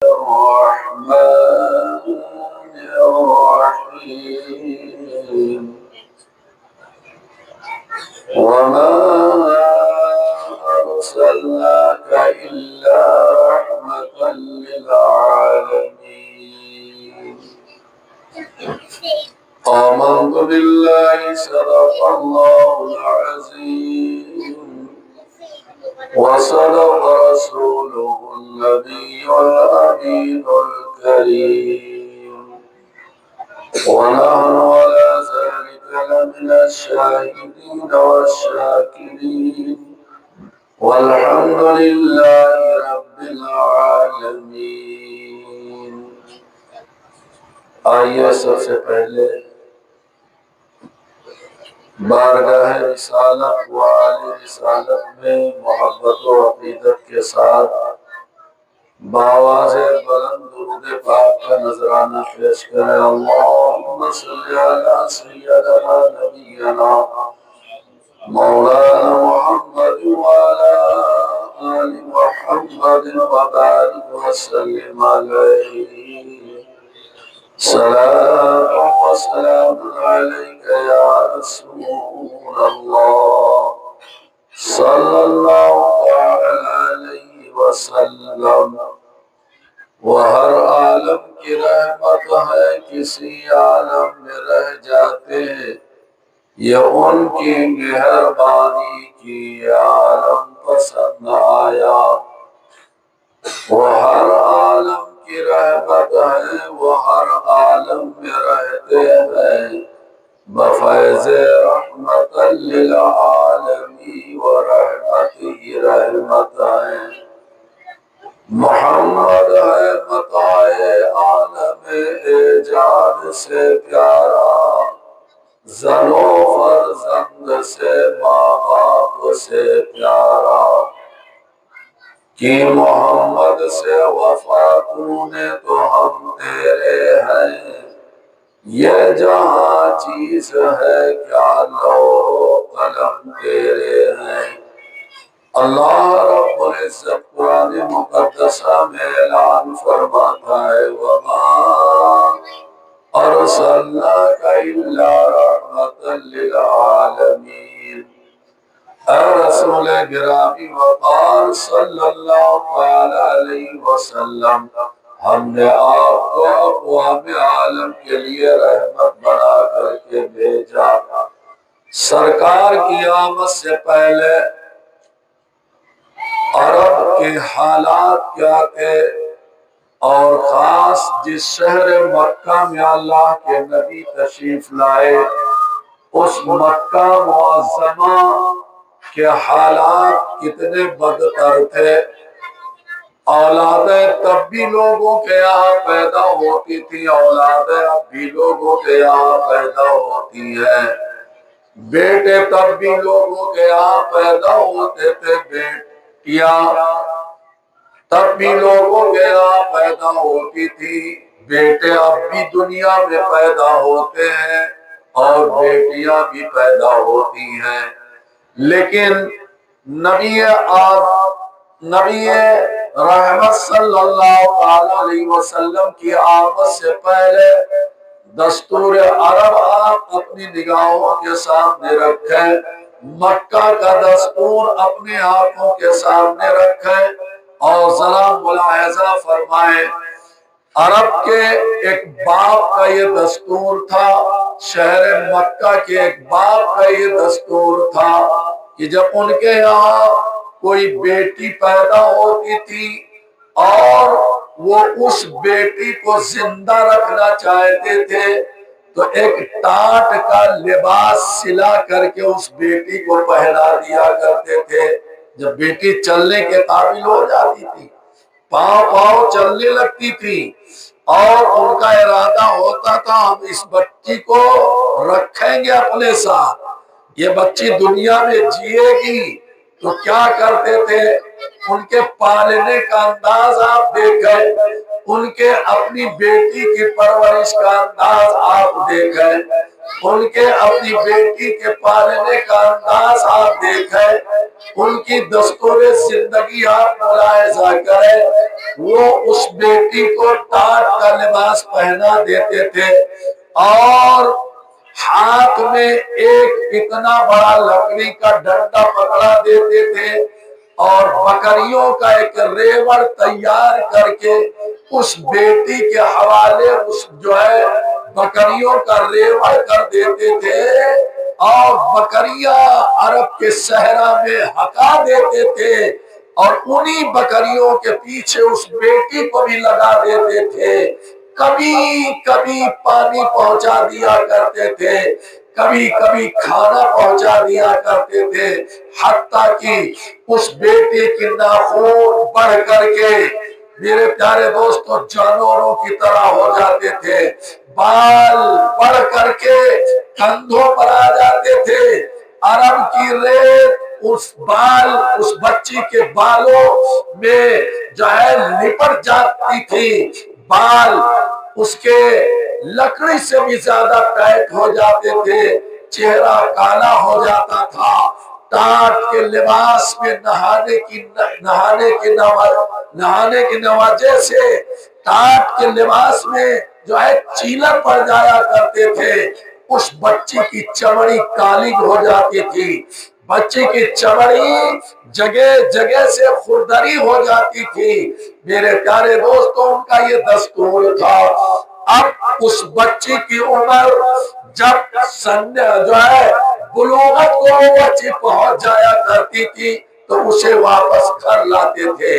الرحمن الرحيم وما أرسلناك إلا رحمة للعالمين آمنت بالله صدق الله العظيم وصدق رسوله النبي الأمين الكريم ونحن على ذلك لمن الشاهدين والشاكرين والحمد لله رب العالمين. آئیے سب سے پہلے بارگاہ رسالت و آل رسالت میں محبت و عقیدت کے ساتھ بآواز بلند درود پاک کا نذرانہ پیش کریں. اللہم صلی علی سیدنا نبینا مولانا محمد وعلی آل محمد وبارک وسلم علیہ. صلاة وسلام عليك يا رسول الله صلى الله عليه وسلم. وہ ہر عالم کی رحمت ہے، کسی عالم میں رہ جاتے ہیں، یہ ان کی مہربانی کی عالم پسند آیا. وہ ہر عالم کی رحمت ہے، وہ ہر عالم میں رہتے ہیں، بفیض رحمت للعالمین و رحمت ہی رحمت ہے. محمد ہے متاع عالم ایجاد سے پیارا، زن و فرزند سے ماں باپ سے پیارا. کہ محمد سے وفا تونے تو ہم تیرے ہیں، یہ جہاں چیز ہے کیا لوح قلم تیرے ہیں. اللہ رب العزت قرآن مقدسہ میں اعلان فرماتا ہے وما ارسلناک الا رحمۃ للعالمین. اے رسول گرامی وقار صلی اللہ علیہ وسلم، ہم نے آپ کو اقوام عالم کے لیے رحمت بنا کر کے بھیجا. سرکار کی آمد سے پہلے عرب کے حالات کیا تھے، اور خاص جس شہر مکہ میں اللہ کے نبی تشریف لائے اس مکہ معظمہ کے حالات کتنے بدتر تھے. اولادیں تب بھی لوگوں کے یہاں پیدا ہوتی تھی، اولادیں اب بھی لوگوں کے یہاں پیدا ہوتی ہیں، بیٹے تب بھی لوگوں کے یہاں پیدا ہوتے تھے، بیٹیاں تب بھی لوگوں کے یہاں پیدا ہوتی تھی، بیٹے اب بھی دنیا میں پیدا ہوتے ہیں اور بیٹیاں بھی پیدا ہوتی ہیں. لیکن نبی رحمت صلی اللہ علیہ وسلم کی آمد سے پہلے دستور عرب آپ اپنی نگاہوں کے سامنے رکھیں، مکہ کا دستور اپنے آنکھوں کے سامنے رکھیں اور ذرا ملاحظہ فرمائیں. عرب کے ایک باپ کا یہ دستور تھا، شہر مکہ کے ایک باپ کا یہ دستور تھا کہ جب ان کے یہاں کوئی بیٹی پیدا ہوتی تھی اور وہ اس بیٹی کو زندہ رکھنا چاہتے تھے تو ایک ٹاٹ کا لباس سلا کر کے اس بیٹی کو پہنا دیا کرتے تھے. جب بیٹی چلنے کے قابل ہو جاتی تھی، پاؤں چلنے لگتی تھی اور ان کا ارادہ ہوتا تھا ہم اس بچی کو رکھیں گے اپنے ساتھ، یہ بچی دنیا میں جیے گی، تو کیا کرتے تھے ان کے پالنے کا انداز آپ دیکھیں، ان کے اپنی بیٹی کی پرورش کا انداز آپ دیکھیں. ان کے اپنی بیٹی کے پالنے کا انداز آپ دیکھیں، ان کی دستور زندگی آپ ملاحظہ کریں، وہ اس بیٹی کو ٹاٹ کا لباس پہنا دیتے تھے اور ہاتھ میں ایک اتنا بڑا لکڑی کا ڈنڈا پکڑا دیتے تھے اور بکریوں کا ایک ریوڑ تیار کر کے اس بیٹی کے حوالے اس جو ہے بکریوں کا ریوڑ کر دیتے تھے اور بکریاں عرب کے صحرا میں ہکا دیتے تھے اور انہی بکریوں کے پیچھے اس بیٹی کو بھی لگا دیتے تھے۔ کبھی کبھی پانی پہنچا دیا کرتے تھے، کبھی کبھی کھانا پہنچا دیا کرتے تھے، حتیٰ کہ اس بیٹے کے ناخن بڑھ کر کے میرے پیارے دوستو جانوروں کی طرح ہو جاتے تھے، بال بڑھ کر کے کندھوں پر آ جاتے تھے، عرب کی ریت اس بچی کے بالوں میں جو ہے لپٹ جاتی تھی، بال اس کے لکڑی سے بھی زیادہ ٹائٹ ہو جاتے تھے، چہرہ کالا ہو جاتا تھا، ٹاٹ کے لباس میں نہانے کی نوجہ سے ٹاٹ کے لباس میں جو ہے چیلر پڑ جایا کرتے تھے، اس بچی کی چمڑی کالی ہو جاتی تھی، بچی کی چمڑی جگہ جگہ سے خوردری ہو جاتی تھی۔ میرے پیارے دوستوں ان کا یہ دستور تھا۔ اب اس بچی کی عمر جب جو ہے بلوغت کو وہ بچی پہنچ جایا کرتی تھی تو اسے واپس گھر لاتے تھے۔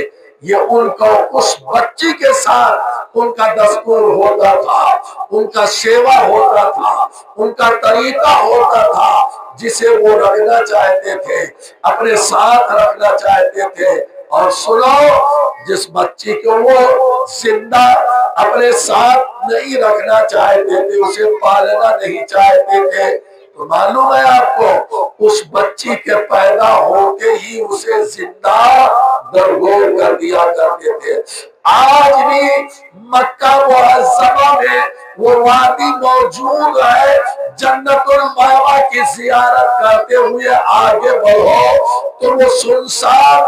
یہ ان کو اس بچی کے ساتھ ان کا دستور ہوتا تھا، ان کا سیوا ہوتا تھا، ان کا طریقہ ہوتا تھا جسے وہ رکھنا چاہتے تھے، اپنے ساتھ رکھنا چاہتے تھے۔ اور سنو، جس بچی کو وہ زندہ اپنے ساتھ نہیں رکھنا چاہتے تھے، اسے پالنا نہیں چاہتے تھے، تو معلوم ہے آپ کو اس بچی کے پیدا ہوتے ہی اسے زندہ درگور کر دیا کرتے تھے۔ آج بھی مکہ معظمہ میں وہ وادی موجود ہے، جنت المأویٰ کی زیارت کرتے ہوئے آگے بڑھو تو وہ سنسان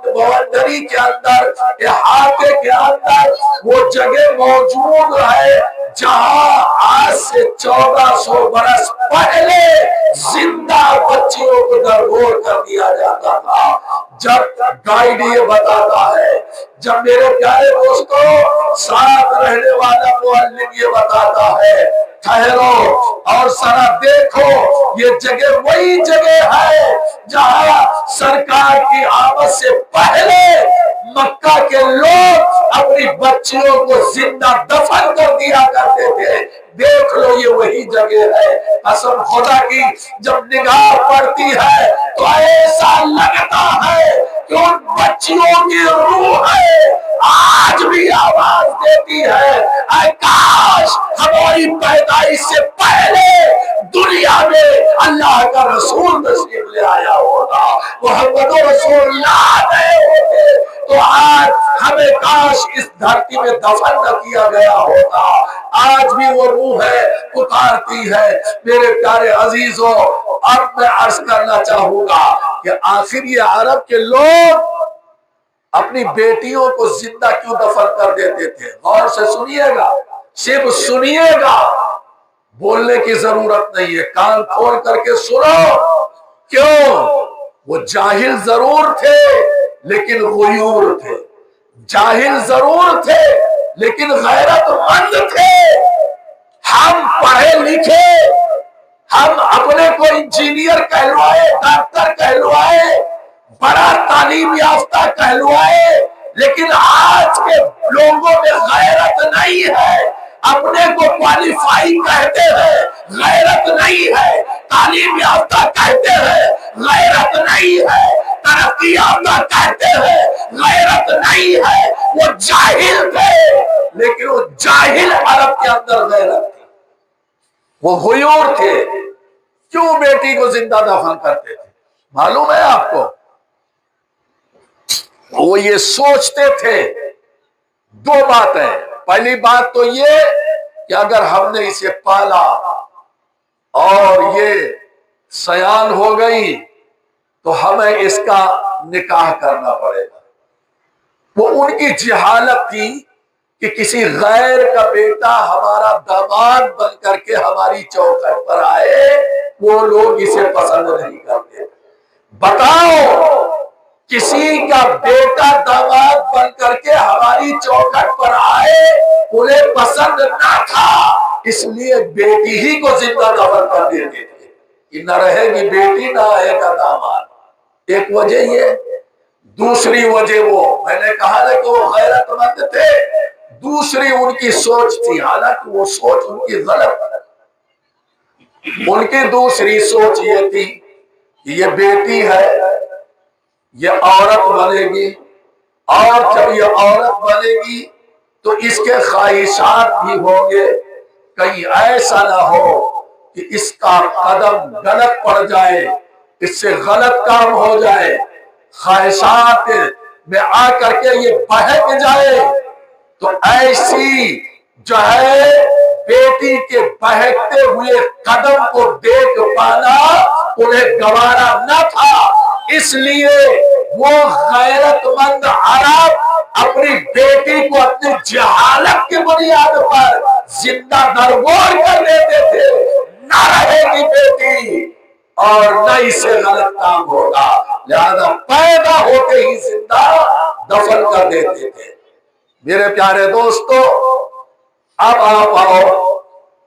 بوندری کے اندر، احاطے کے اندر وہ جگہ موجود ہے جہاں آج سے 1400 برس پہلے زندہ بچیوں کو درگور کر دیا جاتا تھا۔ جب گائیڈ یہ بتاتا ہے، جب میرے پیارے دوستوں ساتھ رہنے والا معلم یہ بتاتا ہے، ٹھہرو اور ذرا دیکھو، یہ جگہ وہی جگہ ہے جہاں سرکار کی آمد سے پہلے مکہ کے لوگ اپنی بچیوں کو زندہ دفن کر دیا کرتے تھے۔ دیکھ لو یہ وہی جگہ ہے۔ قسم خدا کی جب نگاہ پڑتی ہے تو ایسا لگتا ہے کہ ان بچیوں کی روح ہے آج بھی آواز دیتی ہے، اے کاش ہماری پیدائش سے پہلے دنیا میں اللہ کا رسول تشریف لے آیا ہوتا، محمد رسول اللہ گئے ہوتے تو آج ہمیں کاش اس دھرتی میں دفن نہ کیا گیا ہوتا۔ آج بھی وہ روح ہے، پکارتی ہے۔ میرے پیارے عزیزوں، اب میں عرض کرنا چاہوں گا کہ آخر یہ عرب کے لوگ اپنی بیٹیوں کو زندہ کیوں دفن کر دیتے تھے؟ غور سے سنیے گا، صرف سنیے گا، بولنے کی ضرورت نہیں ہے، کان کھول کر کے سنو۔ کیوں؟ وہ جاہل ضرور تھے لیکن غیور تھے، جاہل ضرور تھے لیکن غیرت مند تھے۔ ہم پڑھے لکھے، ہم اپنے کو انجینئر کہلوائے، ڈاکٹر کہلوائے، بڑا تعلیم یافتہ کہلوائے، لیکن آج کے لوگوں میں غیرت نہیں ہے، اپنے کو کوالیفائی کہتے ہیں، غیرت نہیں ہے، تعلیم یافتہ کہتے ہیں، غیرت نہیں ہے، ترقی یافتہ کہتے ہیں، غیرت نہیں ہے۔ وہ جاہل تھے لیکن وہ جاہل عرب کے اندر غیرت تھی، وہ غیور تھے۔ کیوں بیٹی کو زندہ دفن کرتے تھے؟ معلوم ہے آپ کو، وہ یہ سوچتے تھے دو باتیں۔ پہلی بات تو یہ کہ اگر ہم نے اسے پالا اور یہ سیان ہو گئی تو ہمیں اس کا نکاح کرنا پڑے گا۔ وہ ان کی جہالت تھی کہ کسی غیر کا بیٹا ہمارا داماد بن کر کے ہماری چوکھٹ پر آئے، وہ لوگ اسے پسند نہیں کرتے۔ بتاؤ، کسی کا بیٹا داماد بن کر کے ہماری چوکھٹ پر آئے، انہیں پسند نہ تھا، اس لیے بیٹی ہی کو زندہ دفن کر دیتے تھے کہ نہ رہے گی بیٹی نہ آئے گا داماد۔ ایک وجہ یہ، دوسری وجہ وہ میں نے کہا نا کہ وہ غیرت مند تھے، دوسری ان کی سوچ تھی، حالانکہ وہ سوچ ان کی غلط ہے۔ ان کی دوسری سوچ یہ تھی کہ یہ بیٹی ہے، یہ عورت بنے گی، اور جب یہ عورت بنے گی تو اس کے خواہشات بھی ہوں گے، کہیں ایسا نہ ہو کہ اس کا قدم غلط پڑ جائے، اس سے غلط کام ہو جائے، خواہشات میں آ کر کے یہ بہک جائے، تو ایسی جو ہے بیٹی کے بہکتے ہوئے قدم کو دیکھ پانا انہیں گوارا نہ تھا۔ اس لیے وہ غیرت مند عرب اپنی بیٹی کو اپنی جہالت کی بنیاد پر زندہ درگور کر دیتے تھے، نہ رہے گی بیٹی اور نہ اسے غلط کام ہوگا، لہذا پیدا ہوتے ہی زندہ دفن کر دیتے تھے۔ میرے پیارے دوستو، اب آپ آؤ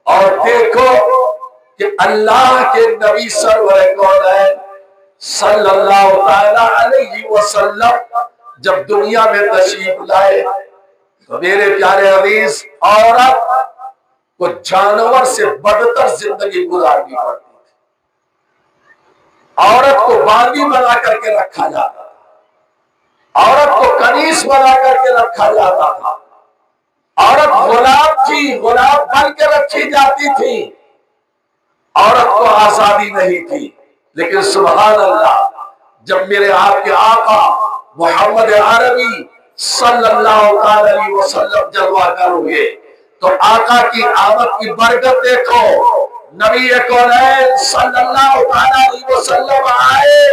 اور دیکھو کہ اللہ کے نبی سرور کونین صلی اللہ تعالی علیہ وسلم جب دنیا میں تشریف لائے تو میرے پیارے عزیز، عورت کو جانور سے بدتر زندگی گزارنی پڑتی تھی۔ عورت کو باندی بنا کر کے رکھا جاتا تھا، عورت کو کنیز بنا کر کے رکھا جاتا تھا، عورت غلام تھی، غلام بن کے رکھی جاتی تھی، عورت کو آزادی نہیں تھی۔ لیکن سبحان اللہ، جب میرے آپ کے آقا محمد عربی صلی اللہ علیہ وسلم جلوہ گر ہوئے تو آقا کی آمد کی برکت دیکھو، نبی کونین صلی اللہ علیہ وسلم آئے،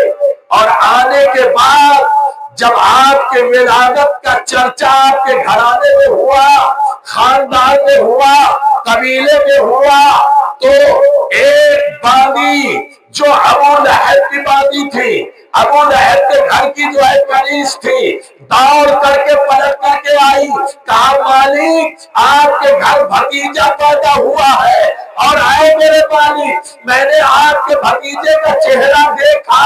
اور آنے کے بعد جب آپ کے ولادت کا چرچا آپ کے گھرانے میں ہوا، خاندان میں ہوا، قبیلے میں ہوا، تو ایک باندی جو ابو لہب کی باندی تھی، ابو لہب کے گھر کی جو ہے کنیز تھی، دوڑ کر کے پلٹ کر کے آئی، کہا مالک آپ کے گھر بھتیجا پیدا ہوا ہے، اور اے میرے مالک میں نے آپ کے بھتیجے کا چہرہ دیکھا،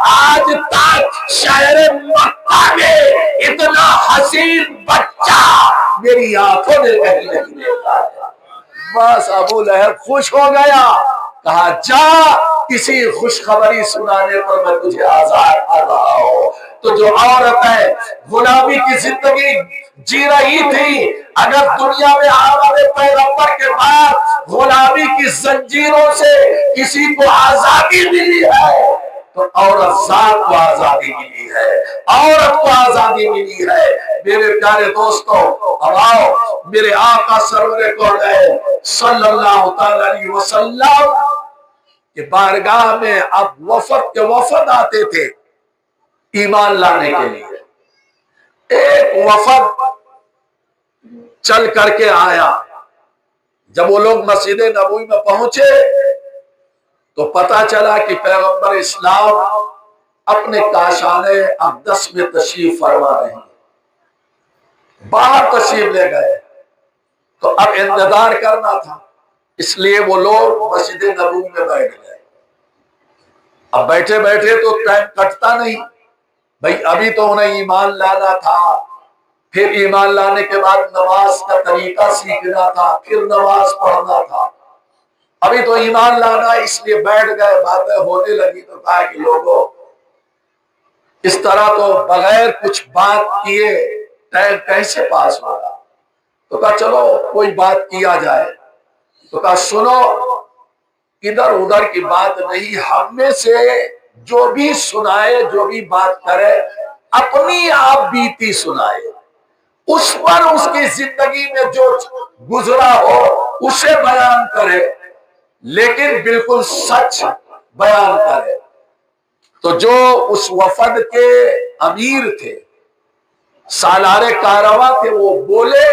آج تک شہر مکہ میں اتنا حسین بچہ میری آنکھوں نے کہیں نہیں دیکھا ہے۔ بس ابو لہب خوش ہو گیا، کہا جا کسی خوشخبری سنانے پر میں تجھے آزاد کر رہا ہوں۔ تو جو عورت ہے غلامی کی زندگی جی رہی تھی، اگر دنیا میں آمد پیغمبر کے بعد غلامی کی زنجیروں سے کسی کو آزادی ملی ہے تو عورت ذات کو آزادی ملی ہے، عورت کو آزادی ملی ہے۔ میرے پیارے دوستو، اب آؤ میرے آقا سرور کونین صلی اللہ تعالی علیہ وسلم کہ بارگاہ میں اب وفد کے وفد آتے تھے ایمان لانے کے لیے۔ ایک وفد چل کر کے آیا، جب وہ لوگ مسجد نبوی میں پہنچے تو پتا چلا کہ پیغمبر اسلام اپنے کاشانے اقدس میں تشریف فرما رہے ہیں، باہر تشریف لے گئے، تو اب انتظار کرنا تھا، اس لیے وہ لوگ مسجد نبوی میں بیٹھ گئے۔ اب بیٹھے بیٹھے تو ٹائم کٹتا نہیں، بھئی ابھی تو انہیں ایمان لانا تھا، پھر ایمان لانے کے بعد نماز کا طریقہ سیکھنا تھا، پھر نماز پڑھنا تھا، ابھی تو ایمان لانا، اس لیے بیٹھ گئے، باتیں ہونے لگی تو کہا کہ لوگوں اس طرح تو بغیر کچھ بات کیے ٹائم کیسے پاس ہوگا؟ تو کہا چلو کوئی بات کیا جائے۔ تو کہا سنو، ادھر ادھر کی بات نہیں، ہم میں سے جو بھی سنائے، جو بھی بات کرے، اپنی آپ بیتی سنائے، اس پر اس کی زندگی میں جو گزرا ہو اسے بیان کرے، لیکن بالکل سچ بیان کرے۔ تو جو اس وفد کے امیر تھے، سالار کارواں تھے، وہ بولے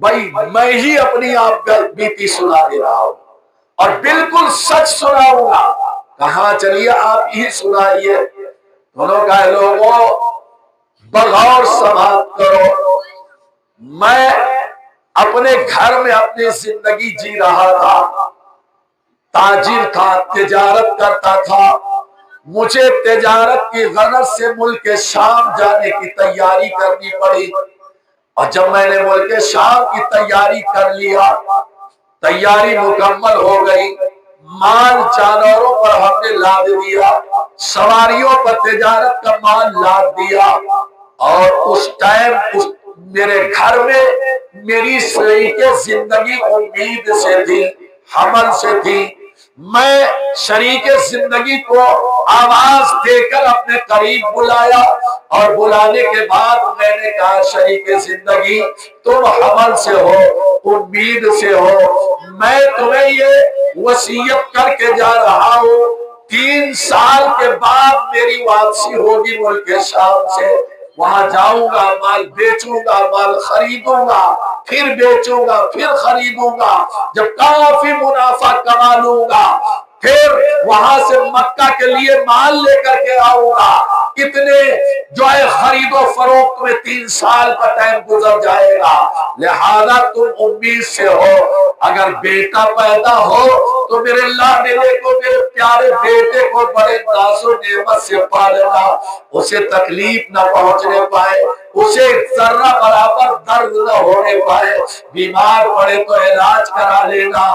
بھائی میں ہی اپنی آپ بیتی سنا دے رہا ہوں اور بالکل سچ سناؤں گا۔ کہاں چلیے آپ ہی سنائیے۔ انہوں کہا لوگوں بغور سماعت کرو، میں اپنے گھر میں اپنی زندگی جی رہا تھا، تاجر تھا، تجارت کرتا تھا، مجھے تجارت کی غرض سے ملک شام جانے کی تیاری کرنی پڑی، اور جب میں نے ملک شام کی تیاری کر لیا، تیاری مکمل ہو گئی، مال جانوروں پر ہم نے لاد دیا، سواریوں پر تجارت کا مال لاد دیا، اور اس ٹائم میرے گھر میں میری شریک زندگی امید سے تھی، حمل سے تھی۔ میں شریک زندگی کو آواز دے کر اپنے قریب بلایا، اور بلانے کے بعد میں نے کہا شریک زندگی تم حمل سے ہو، امید سے ہو، میں تمہیں یہ وصیت کر کے جا رہا ہوں 3 سال کے بعد میری واپسی ہوگی ملک شام سے، وہاں جاؤں گا، مال بیچوں گا، مال خریدوں گا، پھر بیچوں گا، پھر خریدوں گا، جب کافی منافع کما لوں گا پھر وہاں سے مکہ کے لیے مال لے کر کے آؤں گا۔ کتنے جو ہے خرید و فروخت میں 3 سال کا ٹائم گزر جائے گا، لہذا تم امید سے ہو، اگر بیٹا پیدا ہو تو میرے لاڈلے کو، میرے پیارے بیٹے کو بڑے ناز و نعمت سے پالنا، اسے تکلیف نہ پہنچنے پائے، اسے ذرہ برابر درد نہ ہونے پائے، بیمار پڑے تو علاج کرا لینا،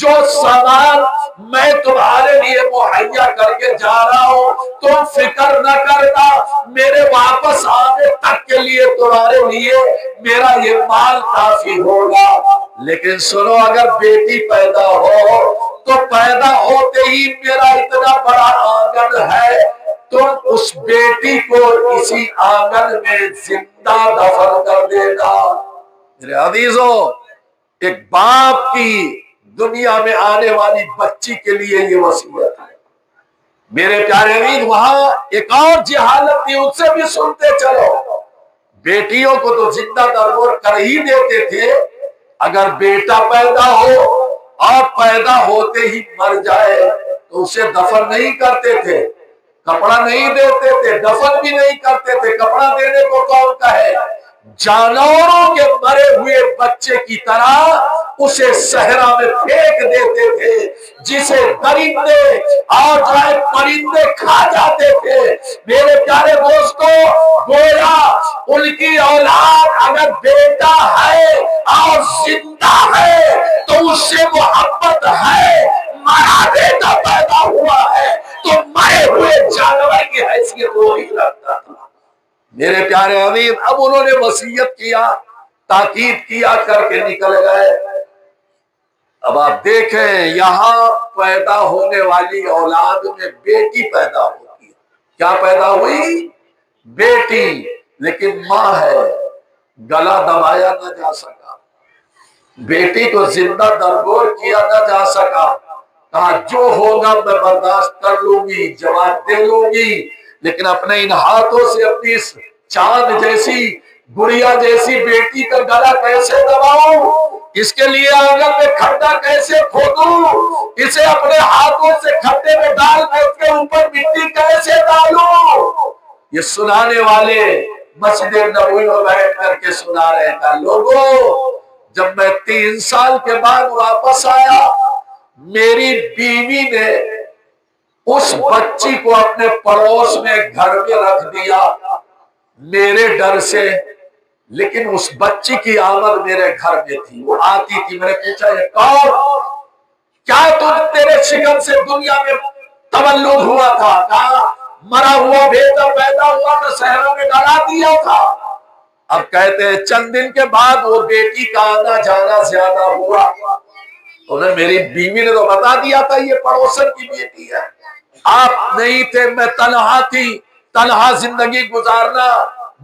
جو سامان میں تمہارے لیے مہیا کر کے جا رہا ہوں تم فکر نہ کرنا، میرے واپس آنے تک کے لیے تمہارے لیے میرا یہ مال کافی ہوگا۔ لیکن سنو، اگر بیٹی پیدا ہو تو پیدا ہوتے ہی میرا اتنا بڑا آنگن ہے، تم اس بیٹی کو اسی آنگن میں زندہ دفن کر دینا۔ میرے عزیزوں، ایک باپ کی دنیا میں آنے والی بچی کے لیے یہ وصیت ہے۔ میرے پیارے عزیز، وہاں ایک اور جہالت تھی، اس سے بھی سنتے چلو۔ بیٹیوں کو تو زندہ درگور کر ہی دیتے تھے، اگر بیٹا پیدا ہو اور پیدا ہوتے ہی مر جائے تو اسے دفن نہیں کرتے تھے، کپڑا نہیں دیتے تھے، دفن بھی نہیں کرتے تھے۔ کپڑا دینے کو کون کہے؟ جانوروں کے مرے ہوئے بچے کی طرح اسے صحرا میں پھینک دیتے تھے، جسے درندے اور جو ہے پرندے کھا جاتے تھے۔ میرے پیارے دوستو، گویا ان کی اولاد اگر بیٹا ہے اور زندہ ہے تو اس سے محبت ہے، مرا بیٹا پیدا ہوا ہے تو مرے ہوئے جانور کی حیثیت وہی رکھتا تھا۔ میرے پیارے عزیز، اب انہوں نے وصیت کیا، تاکید کیا، کر کے نکل گئے۔ اب آپ دیکھیں، یہاں پیدا ہونے والی اولاد میں بیٹی پیدا ہوتی ہے۔ کیا پیدا ہوئی؟ بیٹی، لیکن ماں ہے، گلا دبایا نہ جا سکا، بیٹی کو زندہ درگور کیا نہ جا سکا، کہا جو ہوگا میں برداشت کر لوں گی، جواب دے لوں گی، لیکن اپنے ان ہاتھوں سے اپنی اس چاند جیسی، گڑیا جیسی بیٹی کا گلا کیسے دباؤں، اس کے لیے آنگن میں کھڈا کیسے کھودوں، اسے اپنے ہاتھوں سے کھڈے میں ڈال کر کے اوپر مٹی کیسے ڈالوں۔ یہ سنانے والے مسجد نبوی میں بیٹھ کر کے سنا رہے تھا، لوگوں جب میں 3 سال کے بعد واپس آیا، میری بیوی نے اس بچی کو اپنے پڑوس میں گھر میں رکھ دیا میرے ڈر سے، لیکن اس بچی کی آمد میرے گھر میں تھی، وہ آتی تھی۔ میں نے پوچھا یہ کون؟ کیا تیرے شکم سے دنیا میں تولد ہوا تھا؟ کہا مرا ہوا بیٹا پیدا ہوا تو صحرا میں ڈالا دیا تھا۔ اب کہتے ہیں چند دن کے بعد وہ بیٹی کا آنا جانا زیادہ ہوا، انہیں میری بیوی نے تو بتا دیا تھا یہ پڑوسن کی بیٹی ہے، آپ نہیں تھے، میں تنہا تھی، تنہا زندگی گزارنا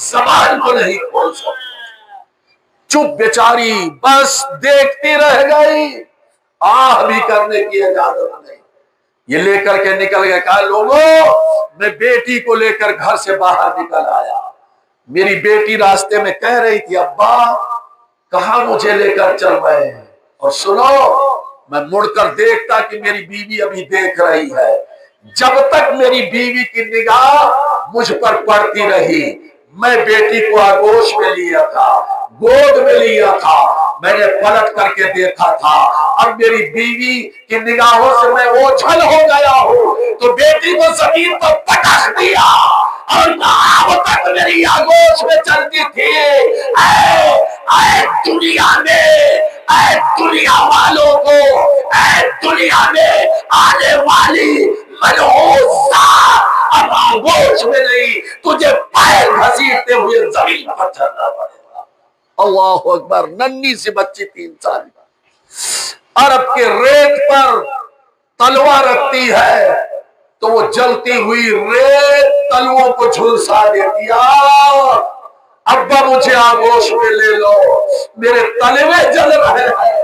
زبان کو نہیں کھول سکتی. چپ بیچاری بس دیکھتی رہ گئی، آہ بھی کرنے کی اجازت نہیں. یہ لے کر کے نکل گئے. کہا لوگوں میں بیٹی کو لے کر گھر سے باہر نکل آیا. میری بیٹی راستے میں کہہ رہی تھی ابا کہاں مجھے لے کر چل رہے ہیں، اور سنو میں مڑ کر دیکھتا کہ میری بیوی ابھی دیکھ رہی ہے. جب تک میری بیوی کی نگاہ مجھ پر پڑتی رہی میں بیٹی کو آگوش میں لیا تھا، گود میں لیا تھا، میں نے پلٹ کر کے دیکھا تھا. اب میری بیوی کی نگاہوں سے میں اوجھل ہو گیا ہوں تو بیٹی کو زمین پر پٹک دیا اور اب تک میری آگوش میں چلتی تھی. اے دنیا میں، اے دنیا والوں کو، اے دنیا میں آنے والی ملعون اب آگوش میں نہیں، تجھے پیر گھسیٹتے ہوئے زمین پر چلنا پڑے گا. اللہ اکبر. ننھی سی بچی 3 سال عرب کے ریت پر تلوار رکھتی ہے تو وہ جلتی ہوئی ریت تلووں کو جھلسا دیتی. ابا مجھے آگوش میں لے لو، میرے تلوے جل رہے ہیں.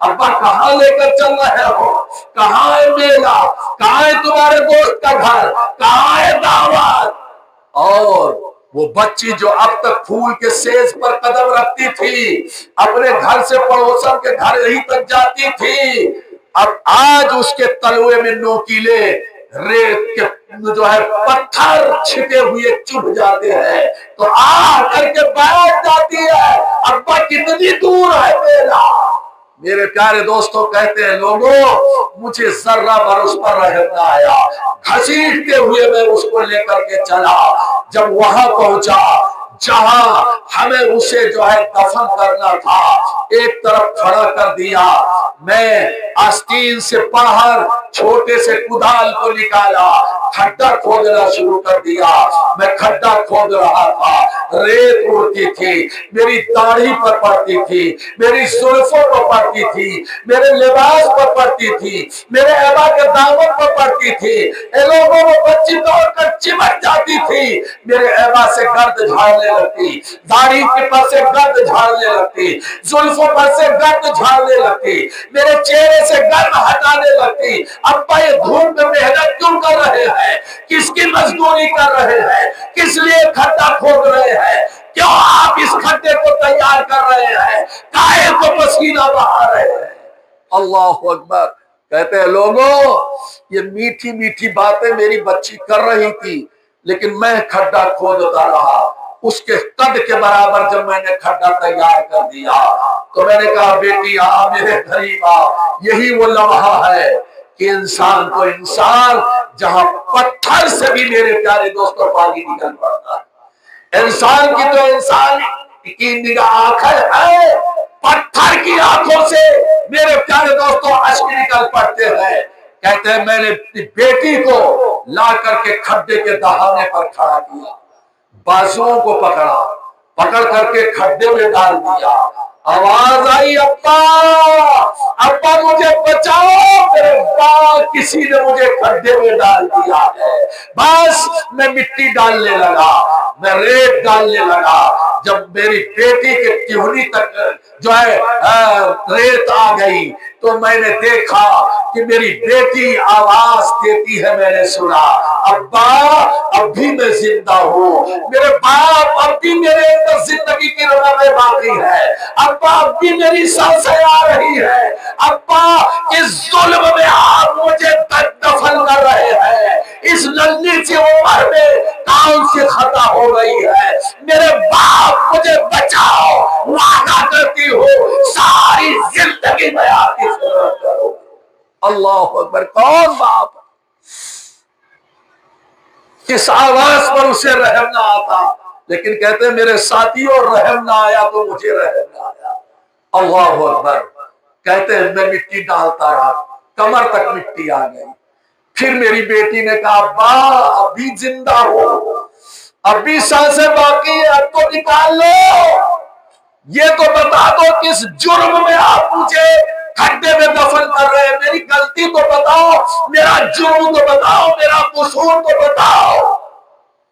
ابا کہاں لے کر چل رہے ہو؟ کہاں ہے میلہ؟ کہاں ہے تمہارے دوست کا گھر؟ کہاں ہے دعوت؟ اور وہ بچی جو اب تک پھول کے سیز پر قدم رکھتی تھی، اپنے گھر سے پڑوسن کے گھر ہی تک جاتی تھی، اب آج اس کے تلوے میں نوکیلے ریت کے جو ہے پتھر چھپے ہوئے چبھ جاتے ہیں تو آ کر کے بیٹھ جاتی ہے. ابا کتنی دور ہے میرا. میرے پیارے دوستوں کہتے ہیں لوگوں مجھے ذرہ بھر اس پر رحم نہ آیا. گھسیٹتے ہوئے میں اس کو لے کر کے چلا. جب وہاں پہنچا جہاں ہمیں اسے جو ہے دفن کرنا تھا ایک طرف کھڑا کر دیا. میں آستین سے پہر چھوٹے سے کدال کو نکالا، کھڈا کھودنا شروع کر دیا. میں کھڈا کھود رہا تھا، ریت اڑتی تھی، میری داڑھی پر پڑتی تھی، میری زلفوں پر پڑتی تھی، میرے لباس پر پڑتی تھی، میرے ابا کے دامن پر پڑتی تھی. اے لوگوں وہ بچی دوڑ کر چمٹ جاتی تھی، میرے ابا سے گرد جھاڑنے لگتی، داڑھی کے پر سے گرد جھاڑنے لگتی، زلفوں پر سے گرد جھاڑنے لگتی، میرے چہرے سے گرد ہٹانے لگتی. ابا یہ دھوپ میں محنت کیوں کر رہے ہیں؟ کس کی مزدوری کر رہے ہیں؟ کس لیے کھڈا کھود رہے ہیں؟ کیوں آپ اس کھڈے کو تیار کر رہے ہیں؟ کائے کو پسینہ بہا رہے ہیں؟ اللہ اکبر. کہتے ہیں لوگوں یہ میٹھی میٹھی باتیں میری بچی کر رہی تھی لیکن میں کھڈا کھودتا رہا. اس کے قد کے برابر جب میں نے کھڈا تیار کر دیا تو میں نے کہا بیٹی آ میرے قریب آ. یہی وہ لمحہ ہے کہ انسان کو انسان جہاں پتھر سے بھی میرے پیارے دوستوں پانی نکل پڑتا ہے. انسان کی تو انسان کی نگاہ آنکھیں ہے، پتھر کی آنکھوں سے میرے پیارے دوستوں اشک نکل پڑتے ہیں. کہتے ہیں میں نے اپنی بیٹی کو لا کر کے کھڈے کے دہانے پر کھڑا کیا، بازوؤں کو پکڑا، پکڑ کر کے کھڈے میں ڈال دیا. آواز آئی ابا ابا مجھے بچاؤ، میرے باپ کسی نے مجھے کھڈے میں ڈال دیا ہے. بس میں مٹی ڈالنے لگا، میں ریت ڈالنے لگا. جب میری بیٹی کے ٹہنی تک جو ہے ریت آ گئی تو میں نے دیکھا کہ میری بیٹی آواز دیتی ہے. میں نے سنا ابا اب بھی میں زندہ ہوں، میرے باپ اب بھی میرے اندر زندگی کی رونقیں باقی ہے، ابا اب بھی میری سانسیں آ رہی ہے. ابا اس ظلم میں آپ مجھے دفن کر رہے ہیں، اس ننھی سی عمر میں کون سی خطا ہو گئی ہے؟ میرے باپ مجھے بچاؤ، وعدہ کرتی ہوں ساری زندگی میں آپ کی خدمت کروں. اللہ اکبر. کون باپ کس آواز پر اسے رحم نہ آتا، لیکن کہتے ہیں میرے ساتھیوں رحم نہ آیا تو مجھے رحم نہ آیا. اللہ اکبر. کہتے ہیں میں مٹی ڈالتا رہا، کمر تک مٹی آ گئی. پھر میری بیٹی نے کہا ابا ابھی زندہ ہو، ابھی سانسیں باقی ہے، اب تو نکال لو. یہ تو بتا دو کس جرم میں آپ مجھے کھڈے میں دفن کر رہے ہیں؟ میری غلطی تو بتاؤ، میرا جرم تو بتاؤ، میرا قصور تو بتاؤ.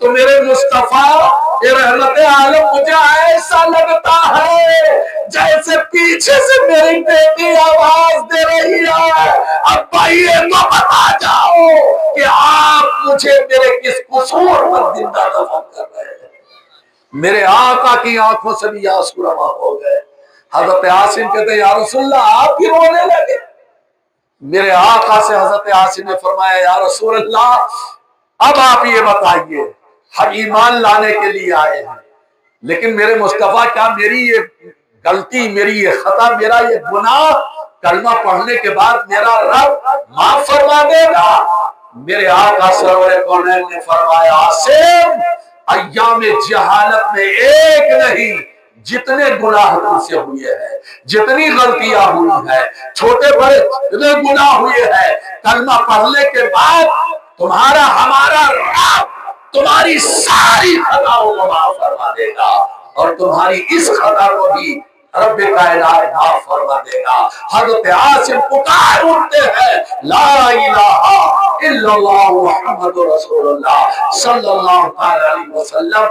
تو میرے مصطفیٰ یہ رحمت عالم مجھے ایسا لگتا ہے جیسے پیچھے سے میری بیٹی آواز دے رہی ہے، ابا یہ تو بتا جاؤ کہ آپ مجھے میرے کس قصور پر زندہ دفن کر رہے ہیں۔ میرے آقا کی آنکھوں سے بھی آنسو روا ہو گئے۔ حضرت عاصم کہتے ہیں یا رسول اللہ آپ بھی رونے لگے۔ میرے آقا سے حضرت عاصم نے فرمایا یا رسول اللہ اب آپ یہ بتائیے، ہم ایمان لانے کے لیے آئے ہیں، لیکن میرے مصطفیٰ کیا میری یہ غلطی، میری یہ خطا، میرا یہ گناہ کلمہ پڑھنے کے بعد میرا رب معاف فرما دے گا؟ میرے آقا سرور کونین نے فرمایا عاصم ایام جہالت میں ایک نہیں جتنے گناہ تم سے ہوئے ہیں، جتنی غلطیاں ہوئی ہیں، چھوٹے بڑے جتنے گناہ ہوئے ہیں، کلمہ پڑھنے کے بعد تمہارا ہمارا رب تمہاری ساری خطاؤں کو معاف فرما دے گا، اور تمہاری اس خطا کو بھی رب کائنات معاف فرما دے گا۔ حضرت عاصم پکار اٹھتے ہیں لا الہ الا اللہ محمد رسول اللہ صلی اللہ علیہ وسلم۔